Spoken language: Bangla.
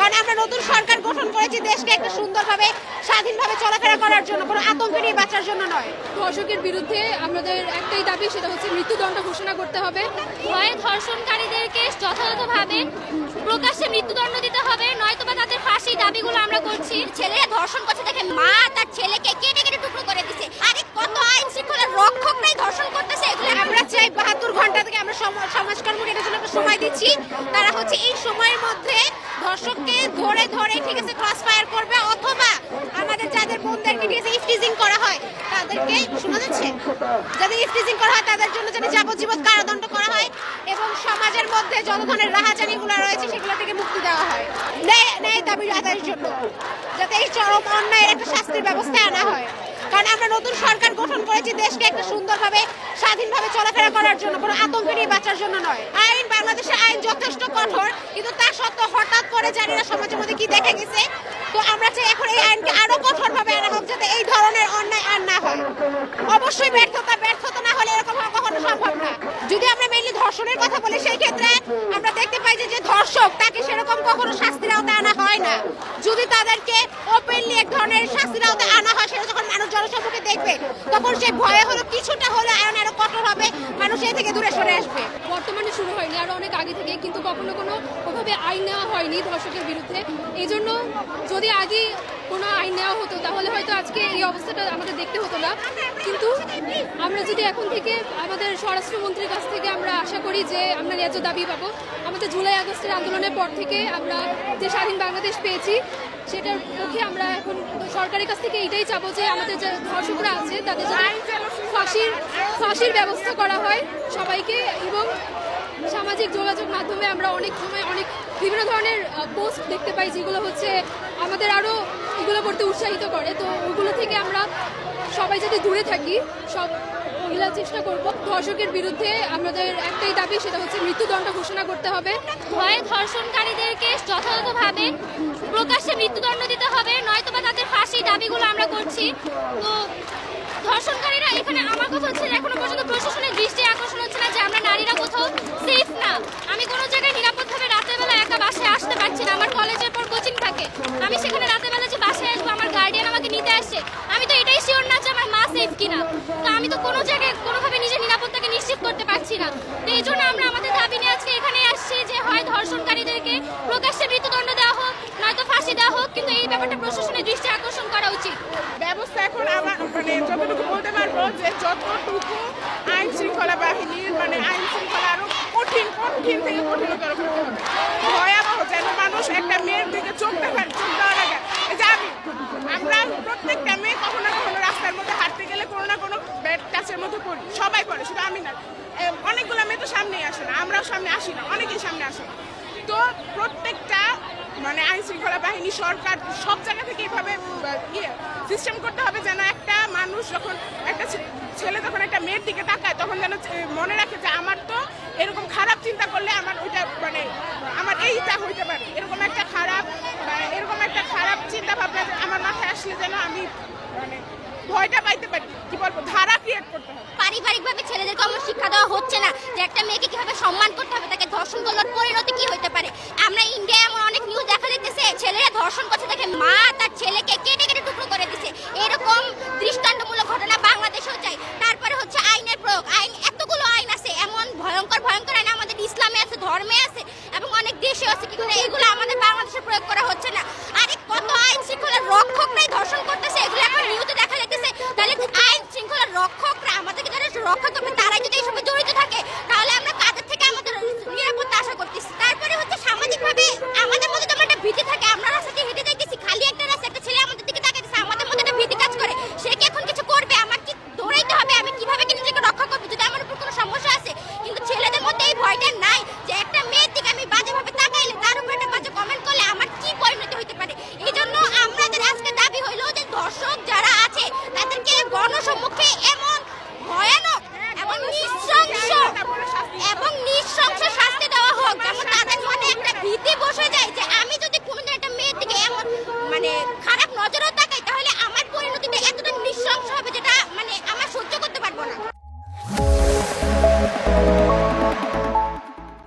কারণ আমরা নতুন সরকার গঠন করেছি দেশকে একটা সুন্দরভাবে স্বাধীনভাবে চলাফেরা করার জন্য, কোনো আতঙ্ক নিয়ে বাঁচার জন্য নয়। ধর্ষকের বিরুদ্ধে আমাদের একটাই দাবি, সেটা হচ্ছে মৃত্যুদণ্ড ঘোষণা করতে হবে। হয় ধর্ষণকারীদেরকে যথাযথভাবে প্রকাশ্যে মৃত্যুদণ্ড দিতে হবে, নয়তোবা তাদের ফাঁসি দাবিগুলো আমরা করছি। ছেলেরা ধর্ষণ করছে দেখে মা তার ছেলেকে কেটে কেটে টুকরো করে দিচ্ছে। আরে কত আইন শৃঙ্খলার রক্ষকরাই ধর্ষণ করতেছে। এগুলো আমরা চাই 72 ঘন্টা থেকে আমরা সমাজকর্মীকে এটার জন্য একটা সময় দিচ্ছি। তারা হচ্ছে এই সময়ের মধ্যে ধর্ষককে ধরে ধরে ঠিক আছে ক্রস ফায়ার করবে, অথবা আমাদের যাদের বোনদেরকে ঠিক আছে ইফটিজিং করা হয় তাদেরকে, শোনা যাচ্ছে, যাদের ইফটিজিং করা হয় তাদের জন্য যেন যাবজ্জীবন কারাদণ্ড করা হয় এবং সমাজের মধ্যে যত ধরনের রাহাজানিগুলো রয়েছে সেগুলো থেকে মুক্তি দেওয়া হয়। ন্যায় দাবি আদায়ের জন্য যাতে এই চরম অন্যায়ের একটা শাস্তির ব্যবস্থা আনা হয়। কারণ আমরা নতুন সরকার গঠন করেছি দেশকে একটা সুন্দরভাবে স্বাধীনভাবে চলাফেরা করার জন্য, কোনো আতঙ্ক নিয়ে বাঁচার জন্য নয়। বাংলাদেশের আইন যথেষ্ট কঠোর, কিন্তু তা সত্ত্বেও হঠাৎ করে জানি না সমাজের মধ্যে কি দেখে গেছে। তো আমরা চাই এখন এই আইনকে আরো কঠোরভাবে আনা হোক যাতে এই ধরনের অন্যায় আর না হয়। অবশ্যই ব্যর্থতা না হলে এরকম হওয়া কখনো সম্ভব না। যদি আমরা মেইনলি ধর্ষণের কথা বলি, সেই ক্ষেত্রে আমরা দেখতে পাই যে ধর্ষক তাকে সেরকম কখনো শাস্তির আওতায় আনা হয় না। যদি তাদেরকে ওপেনলি এক ধরনের শাস্তির আওতায় আনা হয়, সেটা যখন মানুষ জনসম্মুখে দেখবে তখন সেই ভয়ে হলো কিছুটা হলে আইন আরো কঠোর হবে, মানুষ এই থেকে দূরে সরে আসবে। বর্তমানে শুরু হয়নি, আরো অনেক আগে থেকে, কিন্তু কখনো ওভাবে আইন নেওয়া হয়নি ধর্ষকের বিরুদ্ধে। এই জন্য যদি আগে কোনো আইন নেওয়া হতো তাহলে হয়তো আজকে এই অবস্থাটা আমাদের দেখতে হতো না। কিন্তু আমরা যদি এখন থেকে আমাদের স্বরাষ্ট্রমন্ত্রীর কাছ থেকে আমরা আশা করি যে আমরা ন্যায্য দাবি পাবো। আমাদের জুলাই আগস্টের আন্দোলনের পর থেকে আমরা যে স্বাধীন বাংলাদেশ পেয়েছি, সেটার পক্ষে আমরা এখন সরকারের কাছ থেকে এটাই চাবো যে আমাদের যে ধর্ষকরা আছে তাদের ফাঁসির ব্যবস্থা করা হয় সবাইকে। এবং সামাজিক যোগাযোগ মাধ্যমে আমরা অনেক সময় অনেক বিভিন্ন ধরনের পোস্ট দেখতে পাই যেগুলো হচ্ছে আমাদের আরও এগুলো করতে উৎসাহিত করে। তো ওগুলো থেকে আমরা সবাই যদি দূরে থাকি, সব মহিলা চেষ্টা করব। ধর্ষকের বিরুদ্ধে আমাদের একটাই দাবি, সেটা হচ্ছে মৃত্যুদণ্ড ঘোষণা করতে হবে। হয় ধর্ষণকারীদেরকে যথাযথভাবে প্রকাশ্যে মৃত্যুদণ্ড দিতে হবে, নয়তোবা তাদের ফাঁসি দাবিগুলো আমরা করছি। তো ধর্ষণকারীরা এখানে, আমার কথা হচ্ছে এখনো পর্যন্ত প্রশাসনের দৃষ্টি আকর্ষণ হচ্ছে না যে আমরা নারীরা কোথাও সেফ না। আমি কোনো জায়গায় নিরাপদভাবে রাতের বেলা একা বাসায় আসতে পারছি না। আমার কলেজের পর কোচিং থাকে, আমি সেখানে রাতের বেলা যে বাসায় আসবো, আমার গার্ডিয়ান আমাকে নিতে আসছে, আমি তো এটাই শিওর না যে আমার মা সেফ কিনা। তো আমি তো কোনো জায়গায় কোনোভাবে নিজের নিরাপত্তাকে নিশ্চিত করতে পারছি না। তো এই জন্য আমরা আমাদের দাবি নিয়ে আজকে এখানে আসছি যে হয় ধর্ষণকারীদেরকে প্রকাশ্যে মৃত্যুদণ্ড দেওয়া হোক, নয়তো ফাঁসি দেওয়া হোক, কিন্তু এই ব্যাপারটা প্রশাসনের দৃষ্টি আকর্ষণ করা উচিত। ব্যবস্থা এখন আমার যতটুকু বলতে পারবো যে যতটুকু আইন শৃঙ্খলা বাহিনীর আইন শৃঙ্খলা আরো কঠিন থেকে কঠিনতর করতে হবে। ভয়াবহ, যেন মানুষ একটা মেয়ের দিকে চোখ দেওয়ার আগে, এই যে আমরা প্রত্যেকটা মেয়ে কখনো না কখনো রাস্তার মধ্যে হাঁটতে গেলে কোনো না কোনো ব্যাড টাচের মধ্যে পড়ি, সবাই পড়ে, শুধু আমি না। অনেকগুলো মেয়ে তো সামনেই আসে না, আমরাও সামনে আসি না, অনেকেই সামনে আসে না। তো প্রত্যেকটা আইন শৃঙ্খলা বাহিনী, সরকার, সব জায়গা থেকে এইভাবে সিস্টেম করতে হবে যেন একটা মানুষ যখন একটা ছেলে যখন একটা মেয়ের দিকে তাকায় তখন যেন মনে রাখে যে আমার তো এরকম খারাপ চিন্তা করলে আমার ওইটা আমার এইটা হইতে পারে, এরকম একটা খারাপ চিন্তা ভাবনা আমার মাথায় আসলে যেন আমি ভয়টা পাইতে পারি, কি বলবো, ধারা ক্রিয়েট করতে হবে। পারিবারিকভাবে ছেলেদেরকে আমার শিক্ষা দেওয়া হচ্ছে না যে একটা মেয়েকে কিভাবে সম্মান করতে হবে, তাকে ধর্ষণ করলে পরিণতি কি হতে পারে। আমরা ইন্ডিয়ায় এমন অনেক নিউজ দেখা যাইতেছে, ছেলেরা ধর্ষণ করছে দেখে মা তার ছেলেকে কেটে